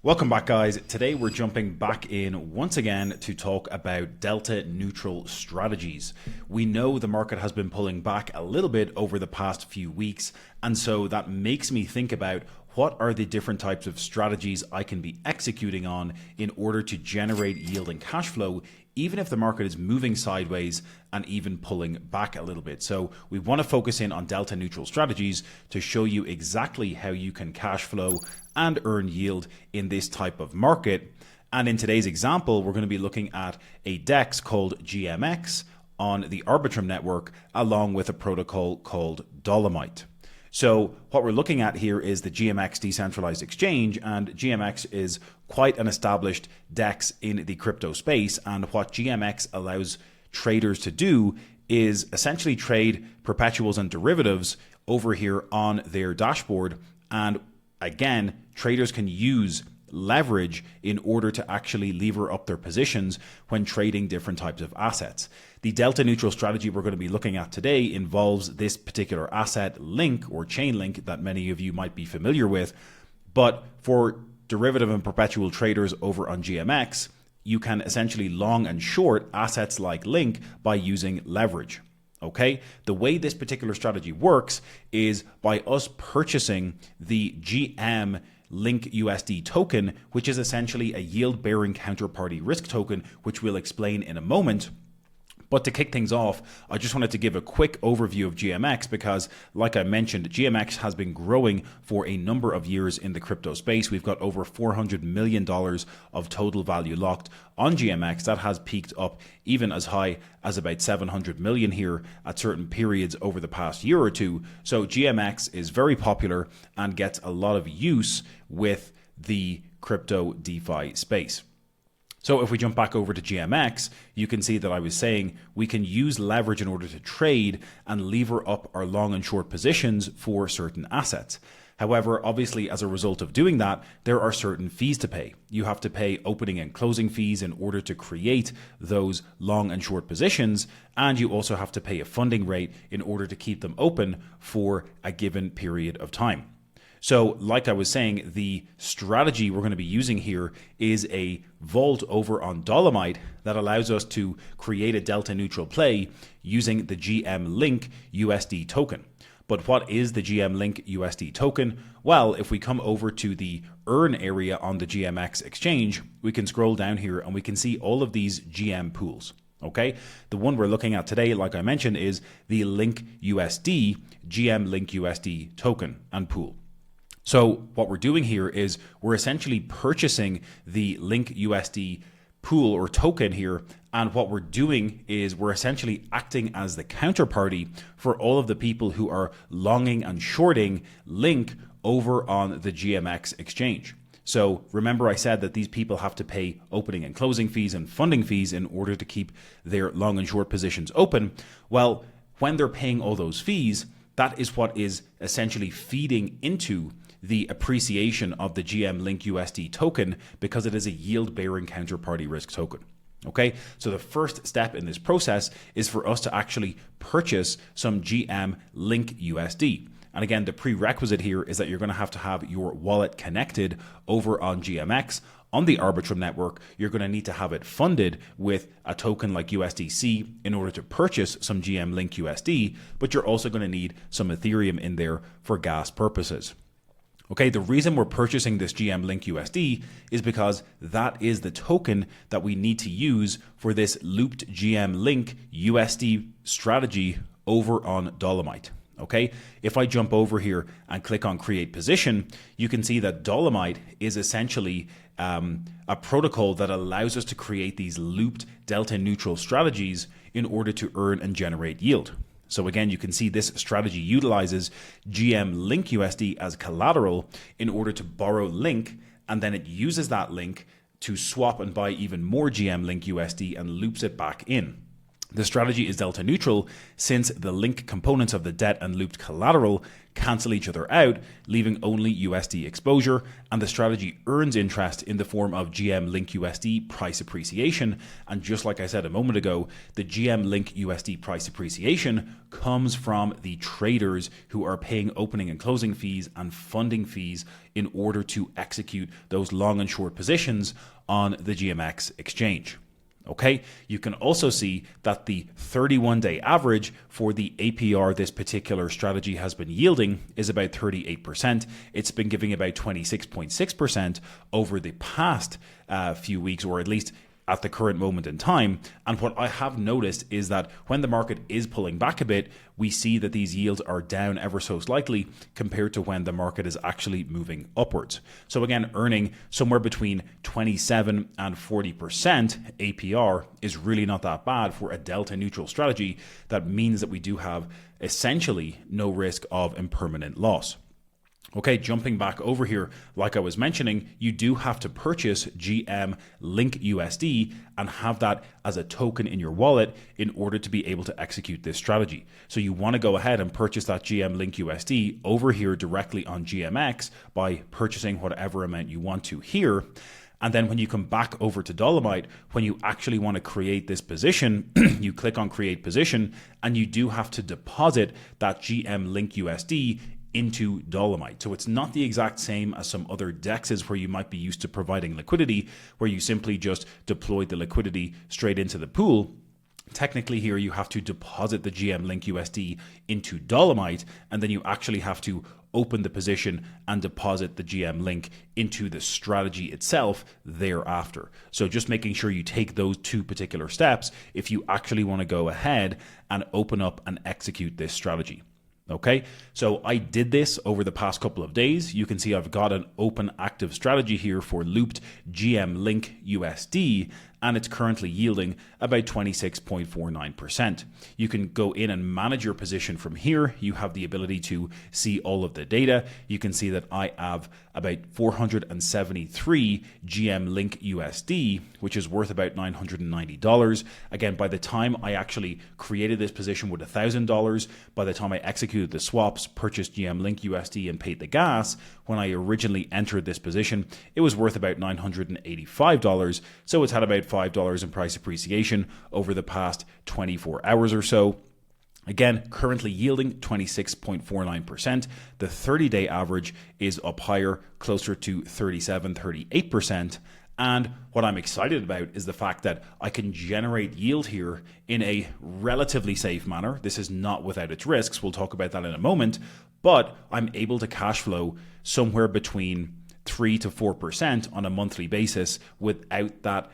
Welcome back, guys. Today we're jumping back in once again to talk about delta neutral strategies. We know the market has been pulling back a little bit over the past few weeks, and so that makes me think about what are the different types of strategies I can be executing on in order to generate yield and cash flow, even if the market is moving sideways and even pulling back a little bit. So we want to focus in on delta neutral strategies to show you exactly how you can cash flow and earn yield in this type of market. And in today's example, we're going to be looking at a DEX called GMX on the Arbitrum network, along with a protocol called Dolomite. So what we're looking at here is the GMX decentralized exchange, and GMX is quite an established DEX in the crypto space. And what GMX allows traders to do is essentially trade perpetuals and derivatives over here on their dashboard. And again, traders can use leverage in order to actually lever up their positions when trading different types of assets. The delta neutral strategy we're going to be looking at today involves this particular asset link or chain link that many of you might be familiar with. But for derivative and perpetual traders over on GMX, you can essentially long and short assets like Link by using leverage. Okay, the way this particular strategy works is by us purchasing the GM Link USD token, which is essentially a yield-bearing counterparty risk token, which we'll explain in a moment. But to kick things off, I just wanted to give a quick overview of GMX because, like I mentioned, GMX has been growing for a number of years in the crypto space. We've got over $400 million of total value locked on GMX. That has peaked up even as high as about 700 million here at certain periods over the past year or two. So GMX is very popular and gets a lot of use with the crypto DeFi space. So if we jump back over to GMX, you can see that I was saying we can use leverage in order to trade and lever up our long and short positions for certain assets. However, obviously, as a result of doing that, there are certain fees to pay. You have to pay opening and closing fees in order to create those long and short positions, and you also have to pay a funding rate in order to keep them open for a given period of time. So like I was saying, the strategy we're going to be using here is a vault over on Dolomite that allows us to create a delta neutral play using the GM Link USD token. But what is the GM Link USD token? Well, if we come over to the earn area on the GMX exchange, we can scroll down here and we can see all of these GM pools. Okay, the one we're looking at today, like I mentioned, is the Link USD GM Link USD token and pool. So what we're doing here is we're essentially purchasing the Link USD pool or token here. And what we're doing is we're essentially acting as the counterparty for all of the people who are longing and shorting Link over on the GMX exchange. So remember I said that these people have to pay opening and closing fees and funding fees in order to keep their long and short positions open. Well, when they're paying all those fees, that is what is essentially feeding into the appreciation of the GM Link USD token because it is a yield-bearing counterparty risk token. Okay, so the first step in this process is for us to actually purchase some GM Link USD. And again, the prerequisite here is that you're going to have your wallet connected over on GMX. On the Arbitrum network, you're going to need to have it funded with a token like USDC in order to purchase some GM Link USD, but you're also going to need some Ethereum in there for gas purposes. Okay, the reason we're purchasing this GM Link USD is because that is the token that we need to use for this looped GM Link USD strategy over on Dolomite. Okay, if I jump over here and click on create position, you can see that Dolomite is essentially a protocol that allows us to create these looped delta neutral strategies in order to earn and generate yield. So again, you can see this strategy utilizes GM Link USD as collateral in order to borrow Link, and then it uses that Link to swap and buy even more GM Link USD and loops it back in. The strategy is delta neutral since the link components of the debt and looped collateral cancel each other out, leaving only USD exposure, and the strategy earns interest in the form of GM Link USD price appreciation. And just like I said a moment ago, the GM Link USD price appreciation comes from the traders who are paying opening and closing fees and funding fees in order to execute those long and short positions on the GMX exchange. Okay, you can also see that the 31-day average for the APR this particular strategy has been yielding is about 38%. It's been giving about 26.6% over the past few weeks, or at least at the current moment in time. And what I have noticed is that when the market is pulling back a bit, we see that these yields are down ever so slightly compared to when the market is actually moving upwards. So again, earning somewhere between 27 and 40% APR is really not that bad for a delta neutral strategy. That means that we do have essentially no risk of impermanent loss. Okay, jumping back over here, like I was mentioning, you do have to purchase GM Link USD and have that as a token in your wallet in order to be able to execute this strategy. So you want to go ahead and purchase that GM Link USD over here directly on GMX by purchasing whatever amount you want to here. And then when you come back over to Dolomite, when you actually want to create this position, you click on create position and you do have to deposit that GM Link USD into Dolomite. So it's not the exact same as some other DEXs where you might be used to providing liquidity, where you simply just deploy the liquidity straight into the pool. Technically here you have to deposit the GM Link USD into Dolomite, and then you actually have to open the position and deposit the GM Link into the strategy itself thereafter. So just making sure you take those two particular steps if you actually want to go ahead and open up and execute this strategy. Okay, so I did this over the past couple of days. You can see I've got an open active strategy here for looped GM Link USD, and it's currently yielding about 26.49%. You can go in and manage your position from here. You have the ability to see all of the data. You can see that I have about 473 GM Link USD, which is worth about $990. Again, by the time I actually created this position with $1,000, by the time I executed the swaps, purchased GM Link USD and paid the gas, when I originally entered this position, it was worth about $985. So it's had about $5 in price appreciation over the past 24 hours or so. Again, currently yielding 26.49%. The 30-day average is up higher, closer to 37, 38%. And what I'm excited about is the fact that I can generate yield here in a relatively safe manner. This is not without its risks. We'll talk about that in a moment. But I'm able to cash flow somewhere between 3 to 4% on a monthly basis without that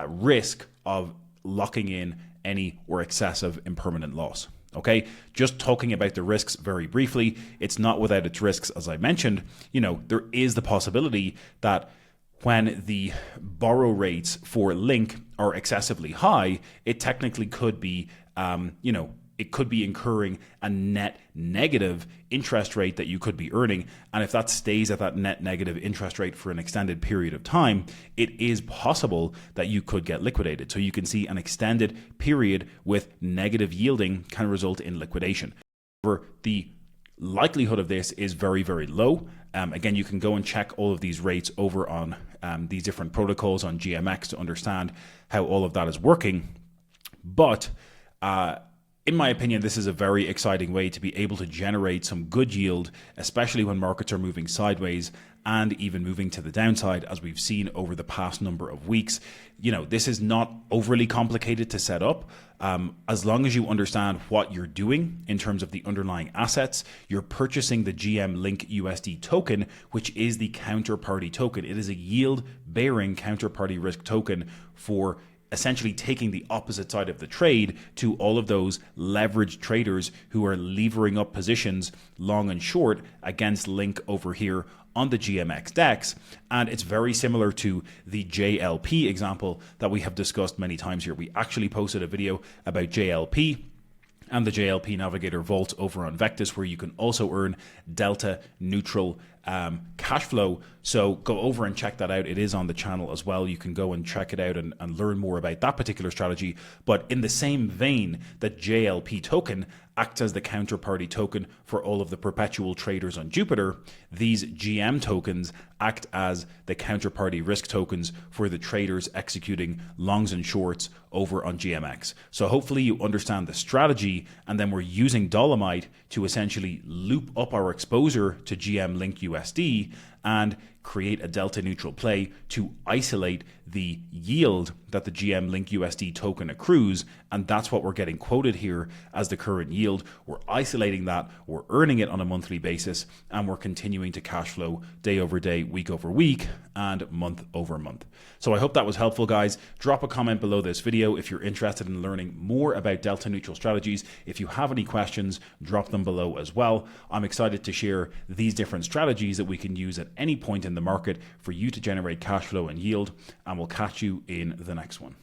risk of locking in any or excessive impermanent loss. Okay, just talking about the risks very briefly, it's not without its risks, as I mentioned. There is the possibility that when the borrow rates for Link are excessively high, it technically could be, it could be incurring a net negative interest rate that you could be earning. And if that stays at that net negative interest rate for an extended period of time, it is possible that you could get liquidated. So you can see an extended period with negative yielding can result in liquidation. However, the likelihood of this is very, very low. Again, you can go and check all of these rates over on these different protocols on GMX to understand how all of that is working. But in my opinion, this is a very exciting way to be able to generate some good yield, especially when markets are moving sideways and even moving to the downside, as we've seen over the past number of weeks. This is not overly complicated to set up. As long as you understand what you're doing in terms of the underlying assets, you're purchasing the GM Link USD token, which is the counterparty token. It is a yield-bearing counterparty risk token for essentially taking the opposite side of the trade to all of those leveraged traders who are levering up positions long and short against Link over here on the GMX DEX. And it's very similar to the JLP example that we have discussed many times here. We actually posted a video about JLP and the JLP Navigator Vault over on Vectus, where you can also earn delta neutral cash flow. So go over and check that out. It is on the channel as well. You can go and check it out and learn more about that particular strategy. But in the same vein that JLP token acts as the counterparty token for all of the perpetual traders on Jupiter, these GM tokens act as the counterparty risk tokens for the traders executing longs and shorts over on GMX. So hopefully you understand the strategy, and then we're using Dolomite to essentially loop up our exposure to GM Link USD and create a delta neutral play to isolate the yield that the GM Link USD token accrues. And that's what we're getting quoted here as the current yield. We're isolating that, we're earning it on a monthly basis, and we're continuing to cash flow day over day, week over week, and month over month. So I hope that was helpful, guys. Drop a comment below this video if you're interested in learning more about delta neutral strategies. If you have any questions, drop them below as well. I'm excited to share these different strategies that we can use at any point in the market for you to generate cash flow and yield, and we'll catch you in the next one.